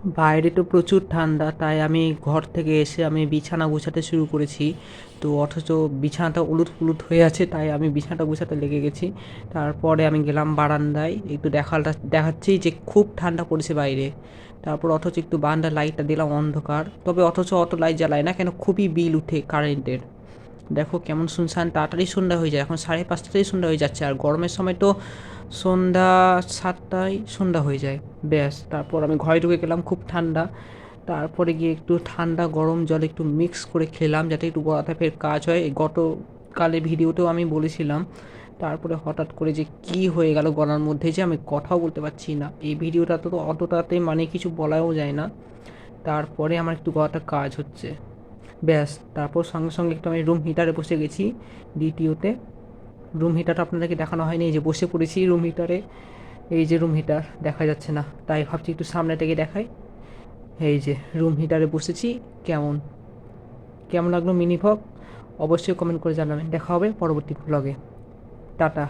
বাইরে তো প্রচুর ঠান্ডা, তাই আমি ঘর থেকে এসে আমি বিছানা গুছাতে শুরু করেছি। তো অথচ বিছানাটা উলুট-পুলুট হয়ে আছে, তাই আমি বিছানাটা গুছাতে লেগে গেছি। তারপরে আমি গেলাম বারান্দায়, একটু দেখাচ্ছি যে খুব ঠান্ডা পড়েছে বাইরে। তারপর অথচ একটু বারান্দার লাইটটা দিলাম অন্ধকার, তবে অথচ অত লাইট জ্বালায় না কেন, খুবই বিল উঠে কারেন্টের। দেখো কেমন শুনশান, তাড়াতাড়ি সন্ধ্যা হয়ে যায়, এখন 5:30টাতেই সন্ধ্যা হয়ে যাচ্ছে, আর গরমের সময় তো সন্ধ্যা 7টায় সন্ধ্যা হয়ে যায়। ব্যাস, তারপর আমি ঘরে ঢুকে গেলাম, খুব ঠান্ডা। তারপরে গিয়ে একটু ঠান্ডা গরম জল একটু মিক্স করে খেলাম যাতে একটু গলা ফের কাজ হয়, এই গতকালে ভিডিওতেও আমি বলেছিলাম। তারপরে হঠাৎ করে যে কি হয়ে গেল গলার মধ্যে, যে আমি কথাও বলতে পারছি না, এই ভিডিওটা তো অতটাতে মানে কিছু বলাও যায় না। তারপরে আমার একটু গলাটা কাজ হচ্ছে। ব্যাস, তারপর সঙ্গে সঙ্গে একটু আমি রুম হিটারে বসে গেছি দ্বিতীয়তে। রুম হিটারটা আপনাদেরকে দেখানো হয়নি, এই যে বসে পড়েছি রুম হিটারে। এই যে রুম হিটার দেখা যাচ্ছে না, তাই ভাবছি একটু সামনে থেকে দেখাই। এই যে রুম হিটারে বসেছি। কেমন কেমন লাগলো মিনি ভ্লগ, অবশ্যই কমেন্ট করে জানাবেন। দেখা হবে পরবর্তী ভ্লগে। টাটা।